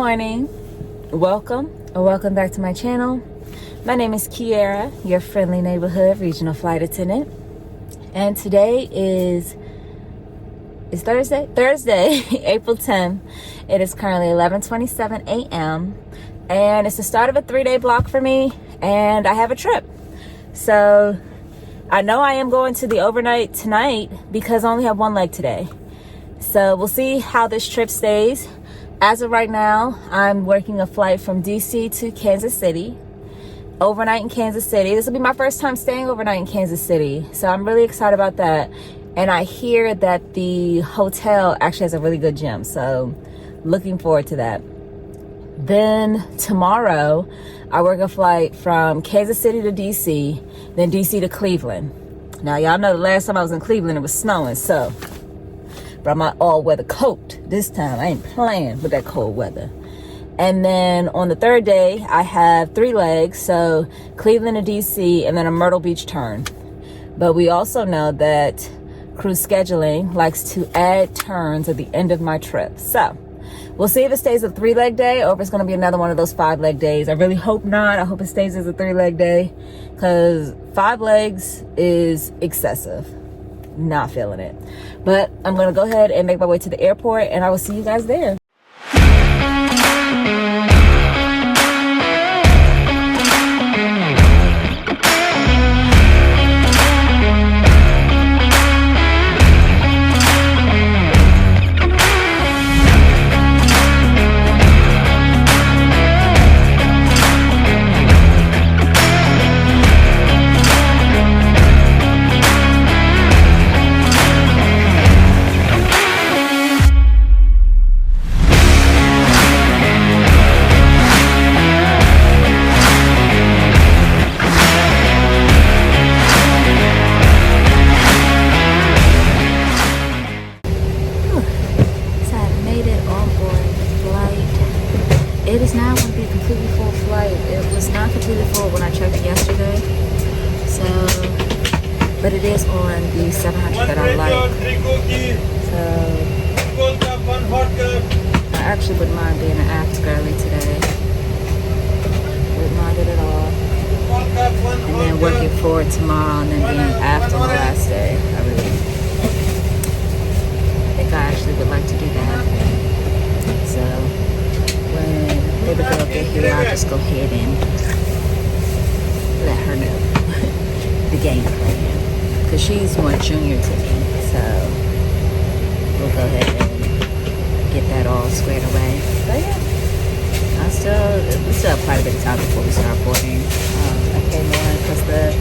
morning. Welcome back to my channel. My name is Kiera, your friendly neighborhood regional flight attendant. And today is Thursday, April 10th. It is currently 11:27 a.m. and it's the start of a 3-day block for me, and I have a trip. So I know I am going to the overnight tonight because I only have one leg today. So we'll see how this trip stays. As of right now, I'm working a flight from DC to Kansas City, overnight in Kansas City. This will be my first time staying overnight in Kansas City, so I'm really excited about that. And I hear that the hotel actually has a really good gym, so looking forward to that. Then tomorrow, I work a flight from Kansas City to DC, then DC to Cleveland. Now, y'all know the last time I was in Cleveland, it was snowing, so brought my all-weather coat this time. I ain't playing with that cold weather. And then on the third day, I have 3 legs, so Cleveland to DC, and then a Myrtle Beach turn. But we also know that cruise scheduling likes to add turns at the end of my trip. So we'll see if it stays a 3-leg day or if it's going to be another one of those 5-leg days. I really hope not. I hope it stays as a 3-leg day because 5 legs is excessive. Not feeling it. But I'm going to go ahead and make my way to the airport, and I will see you guys there. It is now going to be a completely full flight. It was not completely full when I checked it yesterday. So, but it is on the 700 that I like. So, I actually wouldn't mind being an aft girly today. Wouldn't mind it at all. And then working forward tomorrow and then being aft on the last day. I think I actually would like to do that. So, when baby girl get here, I'll just go ahead and let her know the game plan, because she's more junior to me, so we'll go ahead and get that all squared away. But yeah, we still have quite a bit of time before we start boarding. I came on because the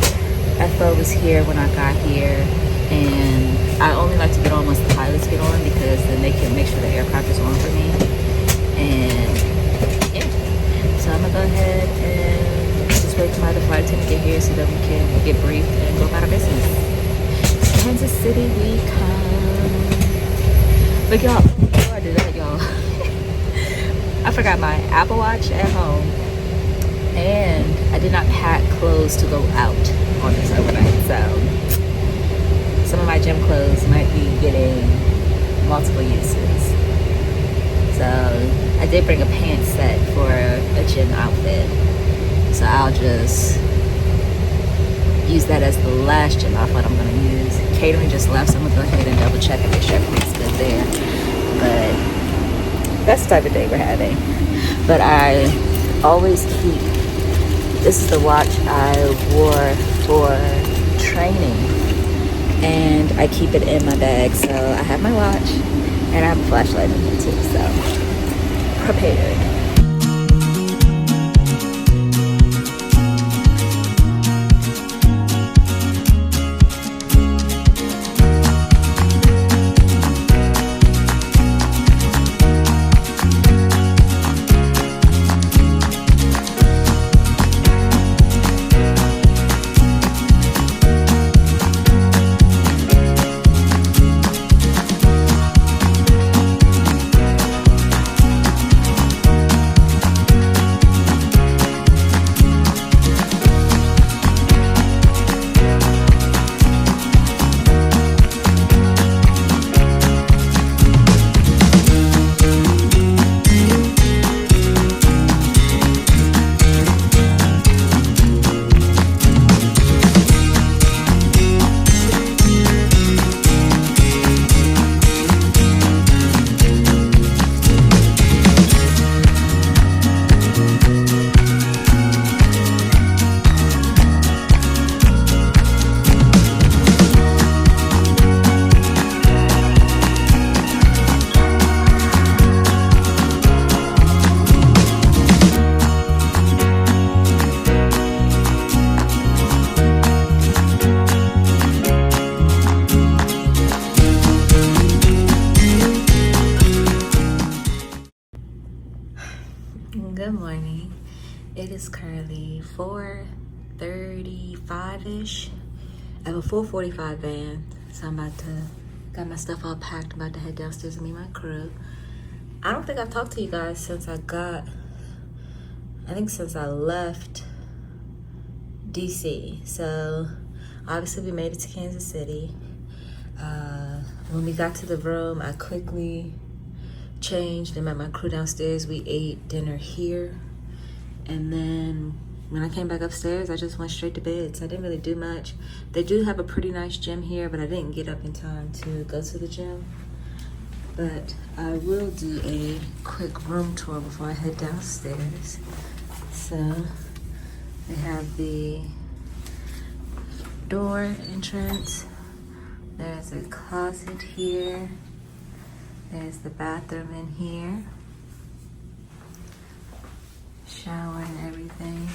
FO was here when I got here, and I only like to get on once the pilots get on, because then they can make sure the aircraft is on for me. And yeah, so I'm gonna go ahead and just wait for my other flight attendant to get here so that we can get briefed and go about our business. Kansas City we come. But y'all, before I do that, y'all, I forgot my Apple Watch at home, and I did not pack clothes to go out on this overnight. So some of my gym clothes might be getting multiple uses. So I did bring a pants set for a gym outfit, so I'll just use that as the last gym outfit I'm going to use. Catering just left, so I'm going to go ahead and double check and make sure everything's good there. But that's the type of day we're having. But I always keep, this is the watch I wore for training, and I keep it in my bag. So I have my watch, and I have a flashlight in here too, so prepared. is currently 4:35-ish. I have a 4:45 van, so I'm about to, got my stuff all packed, I'm about to head downstairs and meet my crew. I don't think I've talked to you guys since since I left DC. So obviously we made it to Kansas City. When we got to the room, I quickly changed and met my crew downstairs. We ate dinner here, and then when I came back upstairs, I just went straight to bed, so I didn't really do much. They do have a pretty nice gym here, but I didn't get up in time to go to the gym. But I will do a quick room tour before I head downstairs. So they have the door entrance. There's a closet here. There's the bathroom in here. Shower and everything.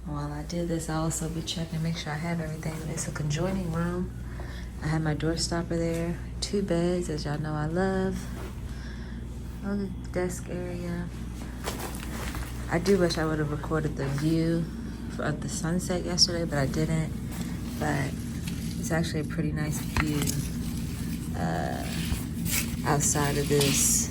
While I do this, I'll also be checking to make sure I have everything. It's a conjoining room. I have my door stopper there. 2 beds, as y'all know I love. Little desk area. I do wish I would have recorded the view of the sunset yesterday, but I didn't. But it's actually a pretty nice view outside of this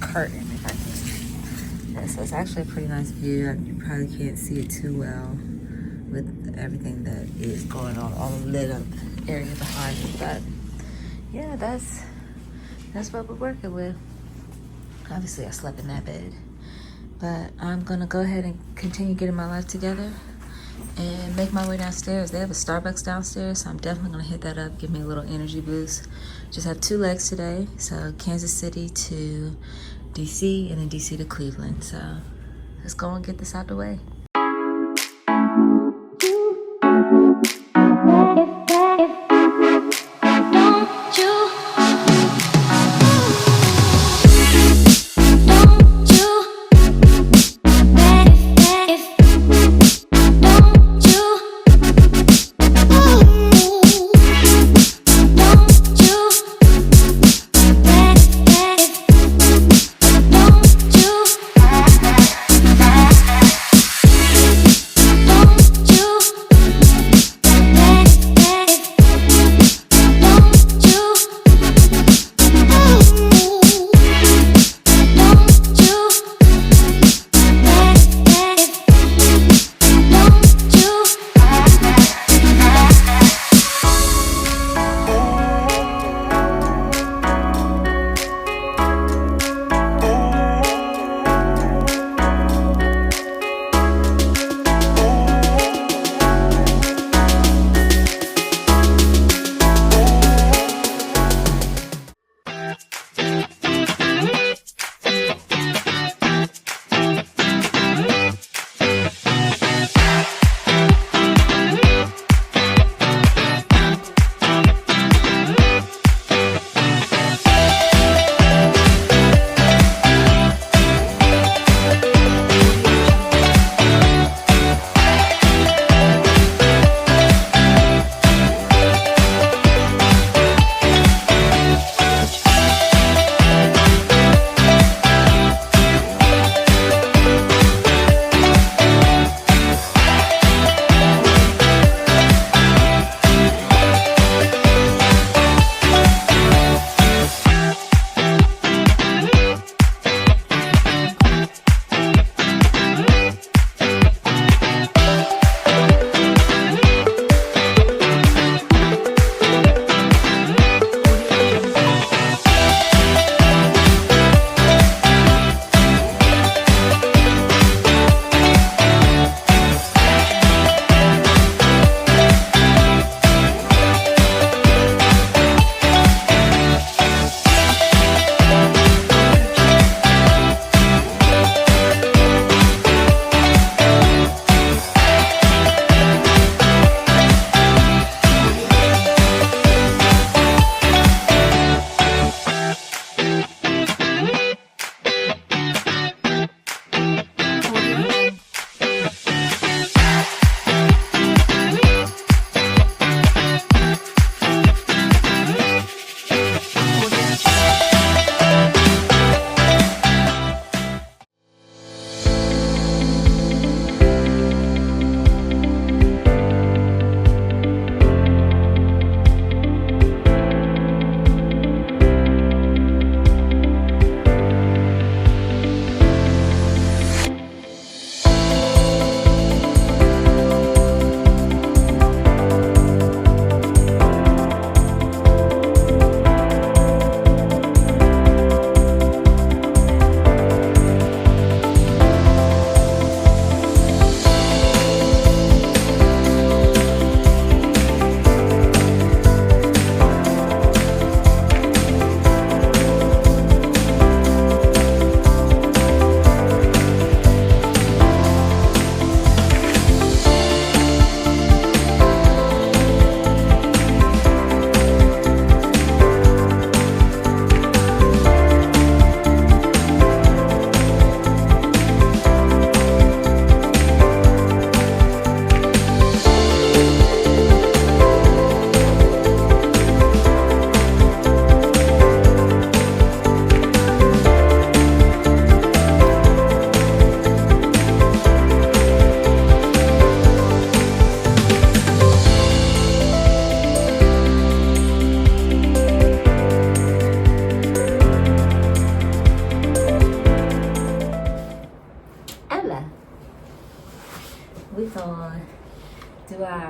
curtain, if I can. Yeah, so it's actually a pretty nice view. You probably can't see it too well with everything that is going on, all the lit up area behind me. But yeah, that's what we're working with. Obviously I slept in that bed, but I'm gonna go ahead and continue getting my life together and make my way downstairs. They have a Starbucks downstairs, so I'm definitely gonna hit that up, give me a little energy boost. Just have 2 legs today, so Kansas City to DC and then DC to Cleveland. So let's go and get this out the way.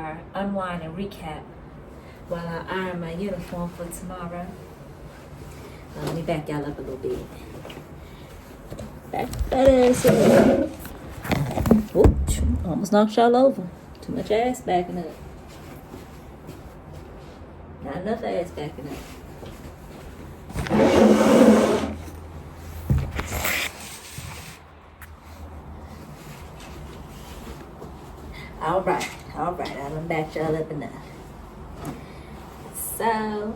car, unwind and recap while I iron my uniform for tomorrow. Let me back y'all up a little bit. Back that ass up. Whoop, almost knocked y'all over. Too much ass backing up. Not enough ass backing up. All right, I done backed y'all up enough. So,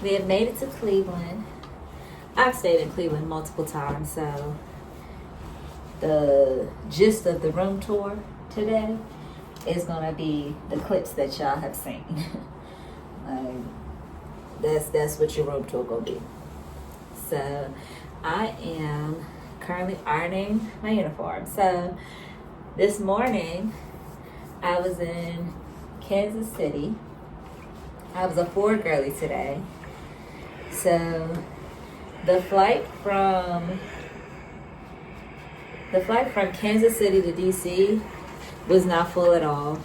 we have made it to Cleveland. I've stayed in Cleveland multiple times, so the gist of the room tour today is gonna be the clips that y'all have seen. That's what your room tour gonna be. So, I am currently ironing my uniform. So, this morning, I was in Kansas City. I was a Ford girly today. So the flight from Kansas City to DC was not full at all.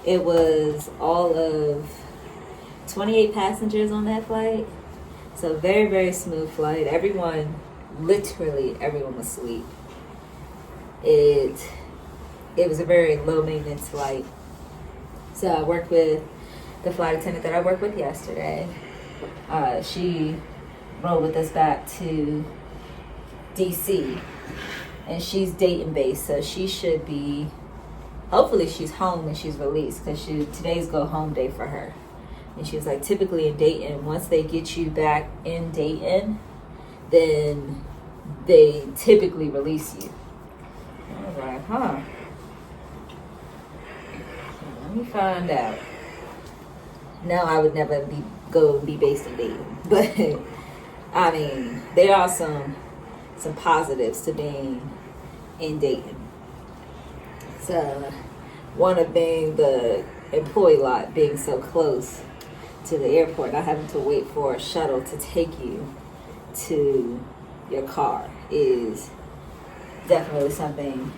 It was all of 28 passengers on that flight. So very, very smooth flight. Literally everyone was asleep. It was a very low maintenance flight. So I worked with the flight attendant that I worked with yesterday. She rode with us back to DC, and she's Dayton based, so she should be, hopefully she's home and she's released, because today's go home day for her. And she was like, typically in Dayton, once they get you back in Dayton, then they typically release you. I was like, huh. Let me find out. No, I would never be based in Dayton, but I mean, there are some positives to being in Dayton. So, one of being the employee lot being so close to the airport, not having to wait for a shuttle to take you to your car is definitely something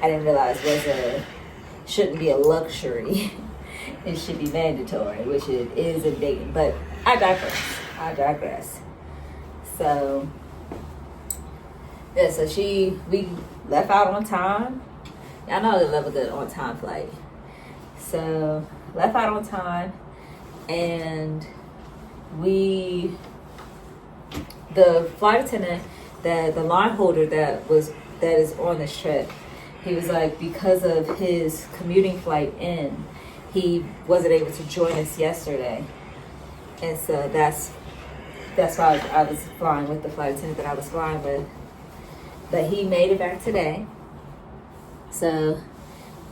I didn't realize shouldn't be a luxury. It should be mandatory, which it is in Dayton. But I digress. So, yeah, so we left out on time. Y'all know they love a good on-time flight. So, left out on time, and the flight attendant, the line holder that is on this trip, he was like, because of his commuting flight in, he wasn't able to join us yesterday. And so that's why I was flying with the flight attendant that I was flying with. But he made it back today. So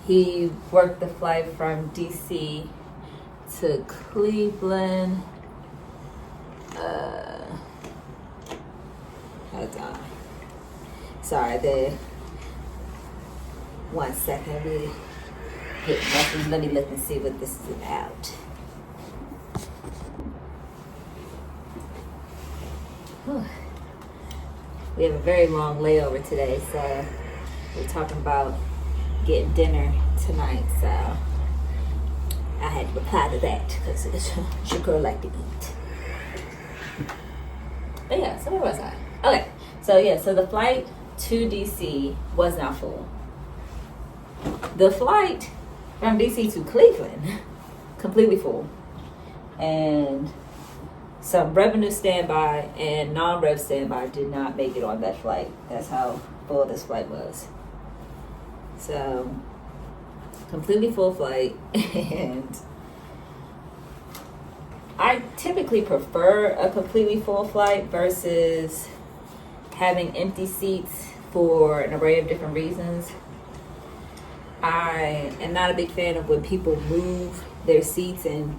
he worked the flight from DC to Cleveland. Hold on. Sorry, one second. We get messages. Let me look and see what this is about. Whew. We have a very long layover today, so we're talking about getting dinner tonight. So I had to reply to that because it's your girl like to eat. But yeah, so where was I? Okay, so the flight to DC was not full. The flight from DC to Cleveland, completely full. And some revenue standby and non-rev standby did not make it on that flight. That's how full this flight was. So, completely full flight. And I typically prefer a completely full flight versus having empty seats for an array of different reasons. I am not a big fan of when people move their seats, and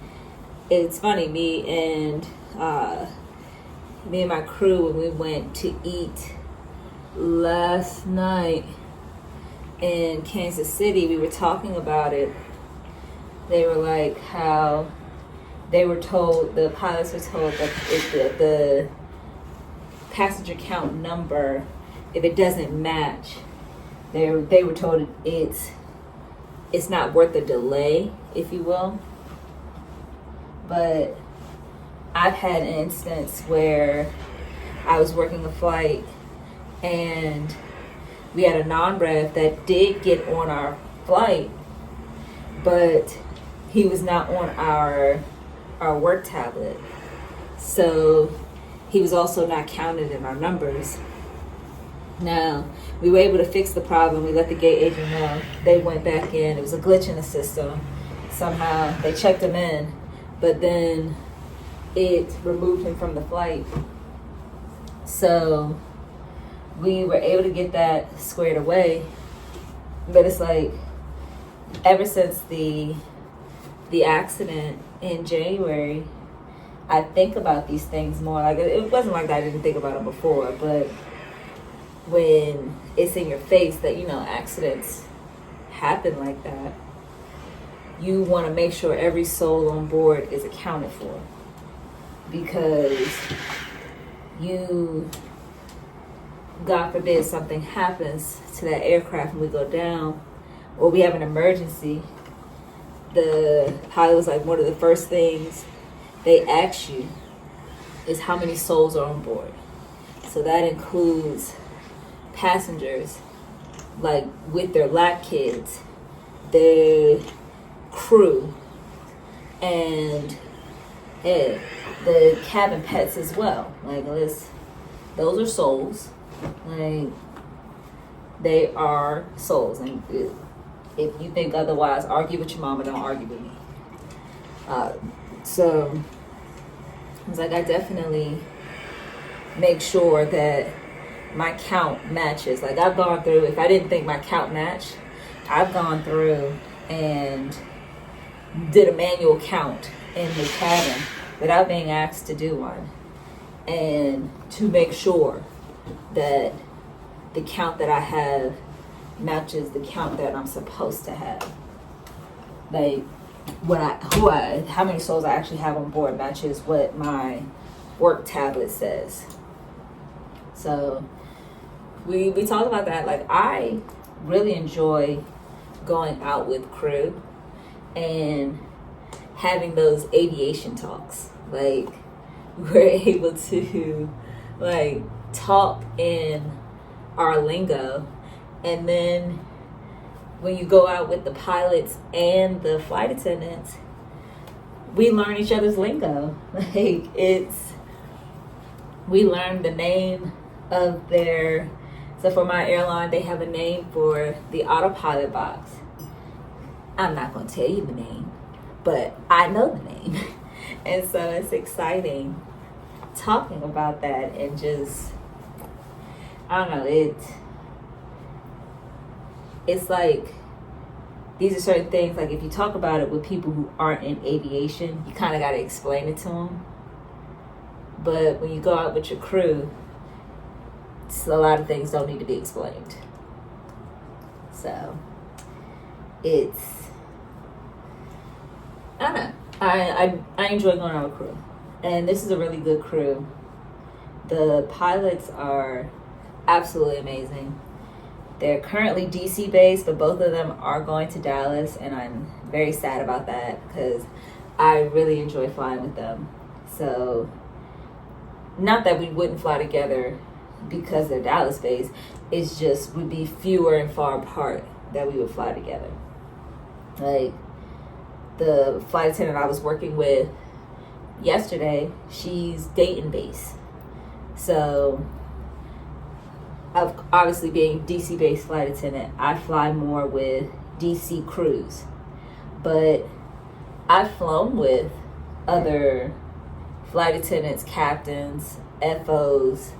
it's funny, me and my crew, when we went to eat last night in Kansas City, we were talking about it. They were like how they were told, the pilots were told that if the passenger count number, if it doesn't match, they were told it's it's not worth the delay, if you will. But I've had an instance where I was working a flight and we had a non-rev that did get on our flight, but he was not on our work tablet. So he was also not counted in our numbers. Now, we were able to fix the problem. We let the gate agent know. They went back in. It was a glitch in the system. Somehow they checked him in, but then it removed him from the flight. So we were able to get that squared away. But it's like, ever since the accident in January, I think about these things more. Like, it wasn't like I didn't think about them before, but when it's in your face that, you know, accidents happen like that, you want to make sure every soul on board is accounted for. Because you, God forbid, something happens to that aircraft and we go down, or we have an emergency, the pilot was like, one of the first things they ask you is how many souls are on board. So that includes passengers, like with their lap kids, their crew, and the cabin pets as well. Like, those are souls. Like, they are souls. And if you think otherwise, argue with your mama, don't argue with me. So it's like, I definitely make sure that my count matches. Like, I've gone through, if I didn't think my count matched, I've gone through and did a manual count in the cabin without being asked to do one, and to make sure that the count that I have matches the count that I'm supposed to have. Like, how many souls I actually have on board matches what my work tablet says. So we talked about that. Like, I really enjoy going out with crew and having those aviation talks. Like, we're able to like talk in our lingo, and then when you go out with the pilots and the flight attendants, we learn each other's lingo. Like, we learn the name of their, so for my airline, they have a name for the autopilot box. I'm not going to tell you the name, but I know the name. And so it's exciting talking about that, and just, I don't know, it's like, these are certain things, like, if you talk about it with people who aren't in aviation, you kind of got to explain it to them. But when you go out with your crew, a lot of things don't need to be explained. So it's, I don't know, I enjoy going out with crew, and this is a really good crew. The pilots are absolutely amazing. They're currently DC based, but both of them are going to Dallas, and I'm very sad about that because I really enjoy flying with them. So, not that we wouldn't fly together because they're Dallas based, it's just would be fewer and far apart that we would fly together. Like, the flight attendant I was working with yesterday, she's Dayton based. So, obviously being DC based flight attendant, I fly more with DC crews, but I've flown with other flight attendants, captains, FOs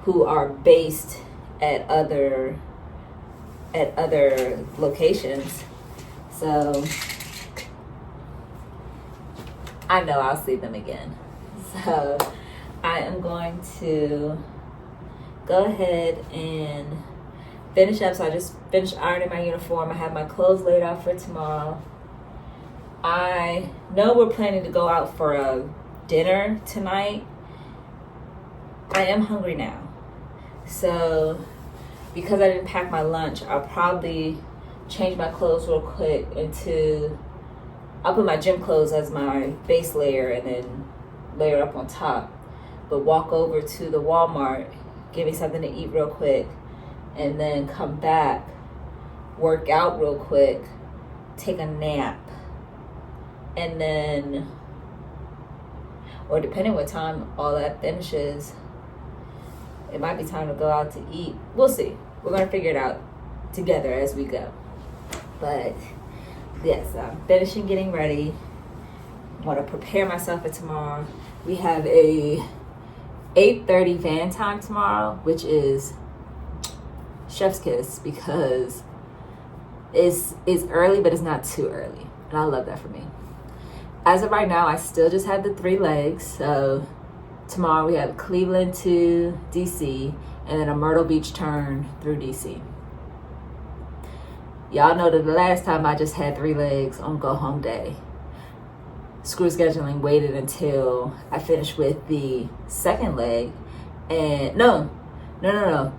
who are based at other locations. So I know I'll see them again. So I am going to go ahead and finish up. So I just finished ironing my uniform. I have my clothes laid out for tomorrow. I know we're planning to go out for a dinner tonight. I am hungry now. So because I didn't pack my lunch, I'll probably change my clothes real quick I'll put my gym clothes as my base layer and then layer up on top. But walk over to the Walmart, give me something to eat real quick, and then come back, work out real quick, take a nap, and then, or depending what time all that finishes, it might be time to go out to eat. We'll see. We're going to figure it out together as we go. But yes, I'm finishing getting ready. I want to prepare myself for tomorrow. We have a 8:30 van time tomorrow, which is chef's kiss because it's early, but it's not too early. And I love that for me. As of right now, I still just have the 3 legs. So tomorrow we have Cleveland to DC and then a Myrtle Beach turn through DC. Y'all know that the last time I just had 3 legs on go home day, screw scheduling waited until I finished with the second leg. And no.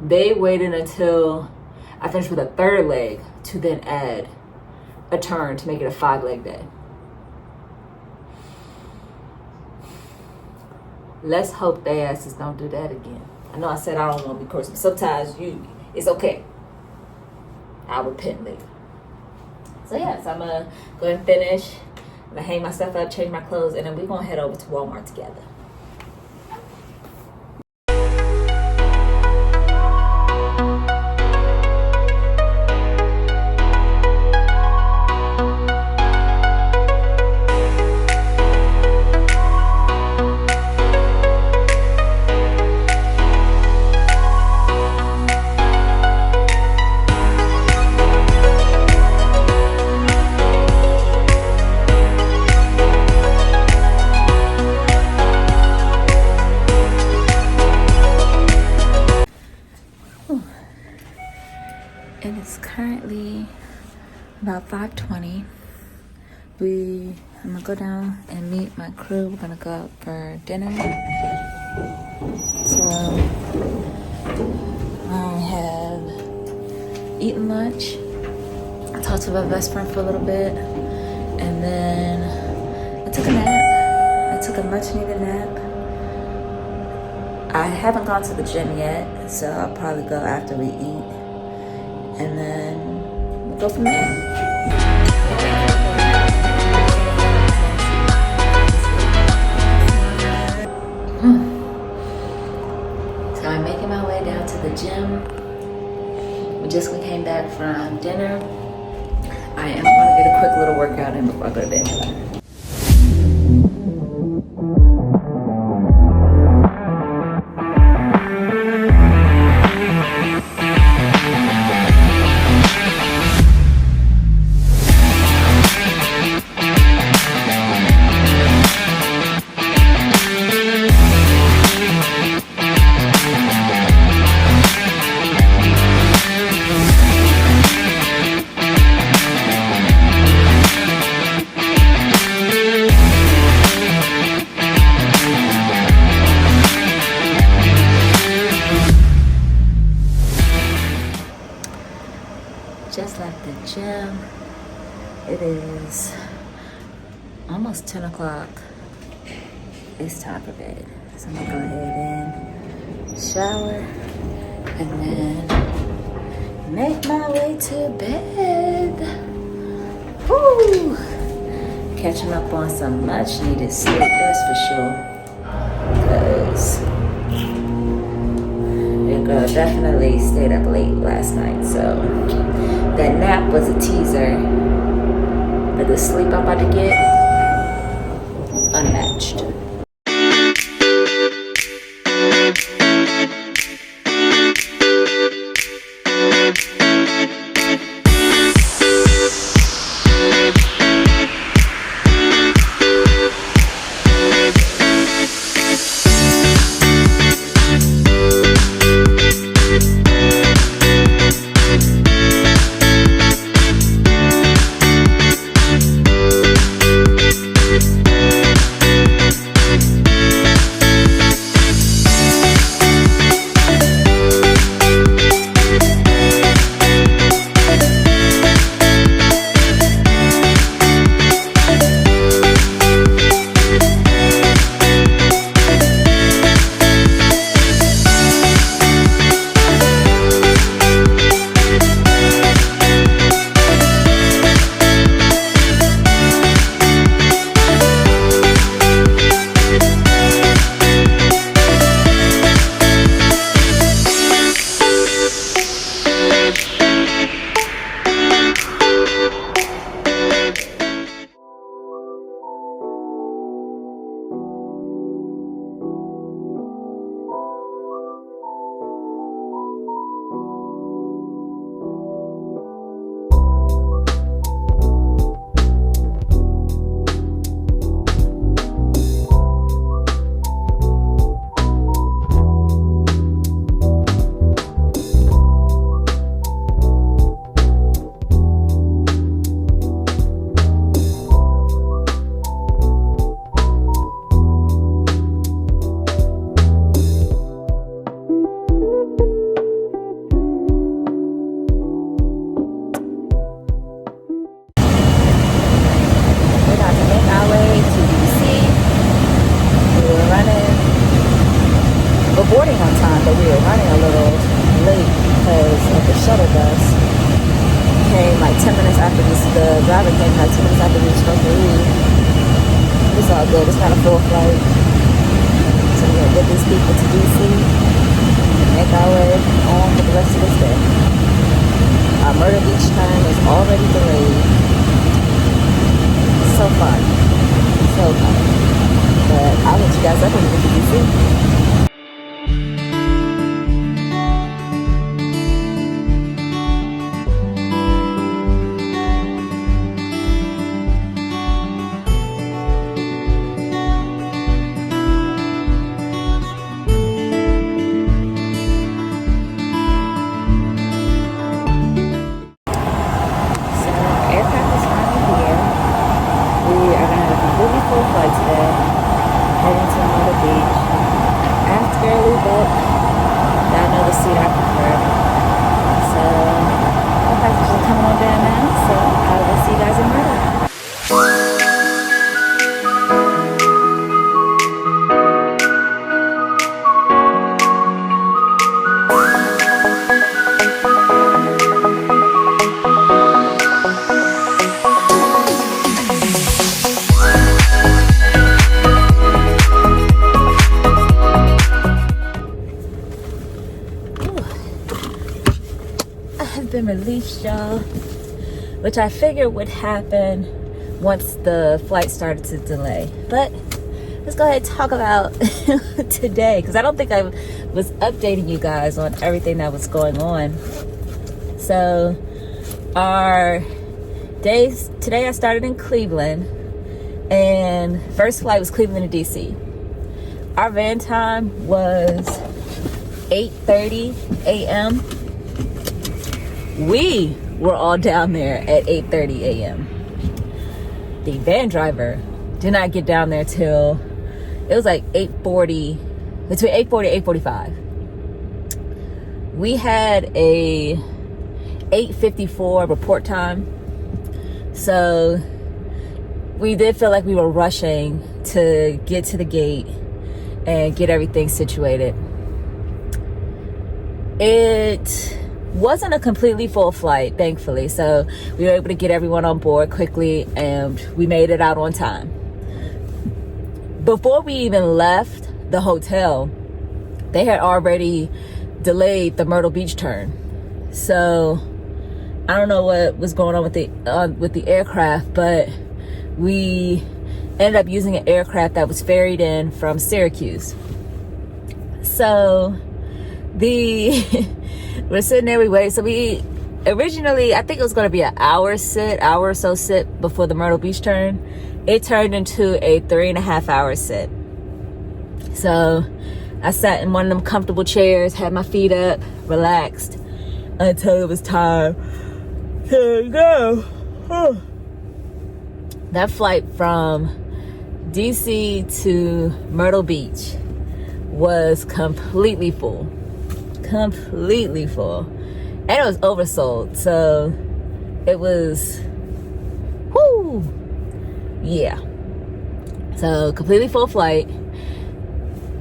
They waited until I finished with a 3rd leg to then add a turn to make it a 5-leg day. Let's hope they asses don't do that again. I know I said I don't want to be cursing. Sometimes it's okay. I'll repent later. So yes, I'm gonna go and finish. I'm gonna hang my stuff up, change my clothes, and then we're gonna head over to Walmart together. It is currently about 5:20. I'm gonna go down and meet my crew. We're gonna go out for dinner. So I have eaten lunch. I talked to my best friend for a little bit, and then I took a nap. I took a much needed nap. I haven't gone to the gym yet, so I'll probably go after we eat. And then we'll go from there. So I'm making my way down to the gym. We just came back from dinner. I am going to get a quick little workout in before I go to bed tonight. Just left the gym. It is almost 10 o'clock. It's time for bed. So I'm gonna go ahead and shower and then make my way to bed. Woo! Catching up on some much needed sleep, that's for sure. Because your girl definitely stayed up late last night, so that nap was a teaser, but the sleep I'm about to get, unmatched. the driver came back 2 minutes after we were supposed to leave. It's all good. It's not a full flight. So we're going to get these people to DC and make our way on for the rest of this day. Our Myrtle Beach turn is already delayed. So fun. So fun. But I'll let you guys up when we get to DC. Been released, y'all, which I figured would happen once the flight started to delay. But let's go ahead and talk about today, because I don't think I was updating you guys on everything that was going on. So our days today, I started in Cleveland, and first flight was Cleveland to DC. Our van time was 8:30 a.m. We were all down there at 8:30 a.m. The van driver did not get down there till it was like 8:40, between 8:40 and 8:45. We had a 8:54 report time, so we did feel like we were rushing to get to the gate and get everything situated. It wasn't a completely full flight, thankfully, so we were able to get everyone on board quickly, and we made it out on time. Before we even left the hotel, they had already delayed the Myrtle Beach turn. So I don't know what was going on with the aircraft, but we ended up using an aircraft that was ferried in from Syracuse. So we're sitting there, we wait. So we originally, I think it was going to be an hour or so sit before the Myrtle Beach turn. It turned into a 3.5 hour sit. So I sat in one of them comfortable chairs, had my feet up, relaxed until it was time to go. That flight from DC to Myrtle Beach was completely full. And it was oversold, so it was yeah, so completely full flight.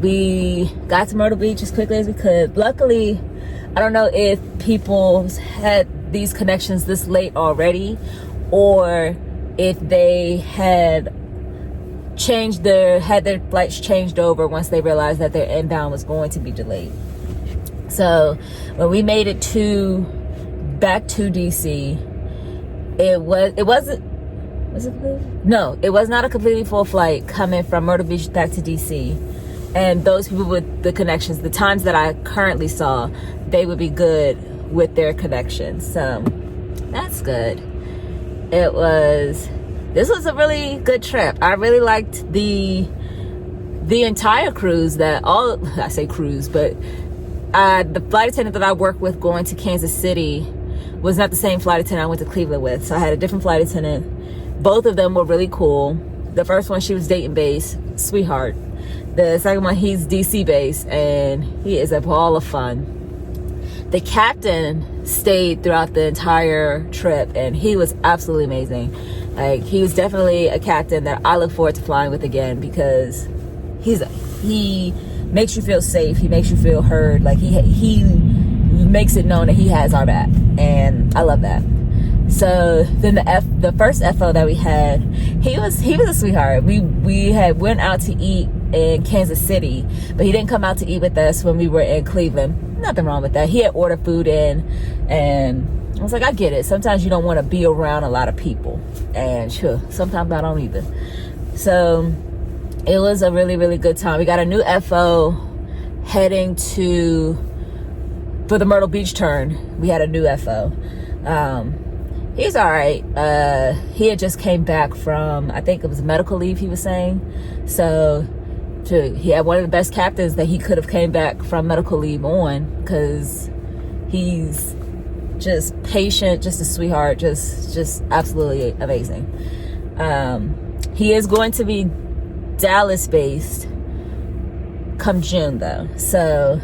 We got to Myrtle Beach as quickly as we could. Luckily, I don't know if people had these connections this late already, or if they had their flights changed over once they realized that their inbound was going to be delayed. So when we made it back to DC, it was not a completely full flight coming from Myrtle Beach back to DC. And those people with the connections, the times that I currently saw, they would be good with their connections. So that's good. This was a really good trip. I really liked the entire cruise the flight attendant that I worked with going to Kansas City was not the same flight attendant I went to Cleveland with. So I had a different flight attendant. Both of them were really cool. The first one, she was Dayton based, sweetheart. The second one, he's DC based, and he is a ball of fun. The captain stayed throughout the entire trip, and he was absolutely amazing. Like, he was definitely a captain that I look forward to flying with again, because he makes you feel safe. He makes you feel heard. Like, he makes it known that he has our back, and I love that. So then the first FO that we had, he was a sweetheart. We had went out to eat in Kansas City, but he didn't come out to eat with us when we were in Cleveland. Nothing wrong with that. He had ordered food in, and I was like, I get it. Sometimes you don't want to be around a lot of people, and sure, sometimes I don't either. So it was a really, really good time. We got a new FO heading for the Myrtle Beach turn. We had a new FO. He's all right. He had just came back from, I think it was medical leave, he was saying. So he had one of the best captains that he could have came back from medical leave on, because he's just patient, just a sweetheart, just absolutely amazing. He is going to be Dallas based come June though. So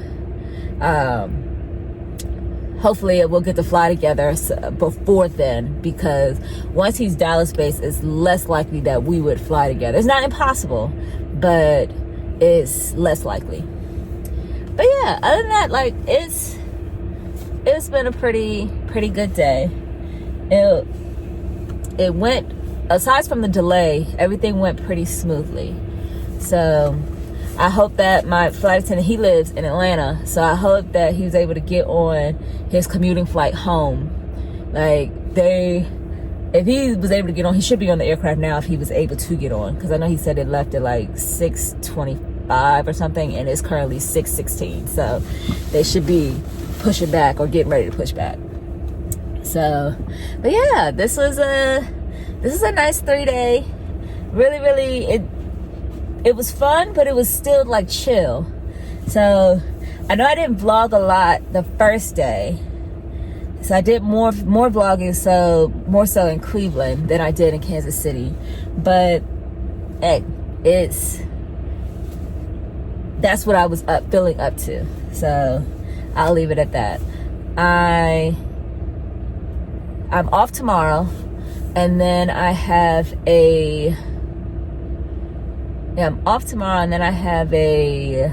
hopefully we'll get to fly together before then, because once he's Dallas based, it's less likely that we would fly together. It's not impossible, but it's less likely. But yeah, other than that, like, it's been a pretty good day. It went, aside from the delay, everything went pretty smoothly. So I hope that my flight attendant, he lives in Atlanta, so I hope that he was able to get on his commuting flight home. Like, if he was able to get on, he should be on the aircraft now if he was able to get on, because I know he said it left at like 6:25 or something, and it's currently 6:16, so they should be pushing back or getting ready to push back. So, but yeah, this is a nice 3-day. Really, it was fun, but it was still like chill. So I know I didn't vlog a lot the first day, so I did more vlogging, so more so in Cleveland than I did in Kansas City. But hey, that's what I was feeling up to, so I'll leave it at that. I'm off tomorrow, and then I have I'm off tomorrow, and then I have a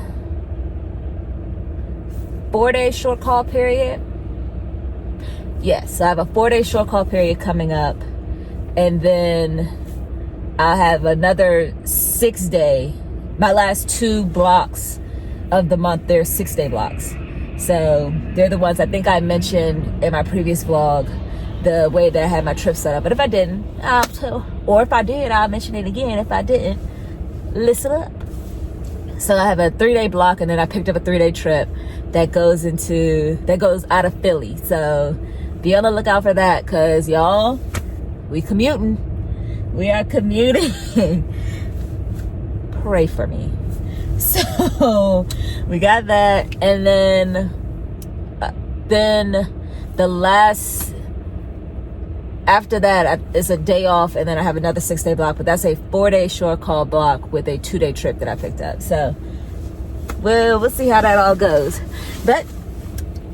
4-day short call period. Yes, I have a 4-day short call period coming up, and then I have another 6-day. My last 2 blocks of the month, they're 6-day blocks. So they're the ones I think I mentioned in my previous vlog, the way that I had my trip set up. But if I didn't, or if I did, I'll mention it again. If I didn't, listen up. So I have a 3-day block, and then I picked up a 3-day trip that goes out of Philly. So be on the lookout for that, because y'all, we are commuting. Pray for me. So we got that, and then the last, after that it's a day off, and then I have another 6-day block, but that's a 4-day short call block with a 2-day trip that I picked up. So we'll see how that all goes. But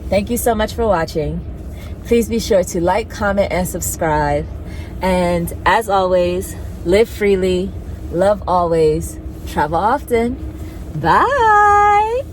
thank you so much for watching. Please be sure to like, comment, and subscribe. And as always, live freely, love always, travel often. Bye.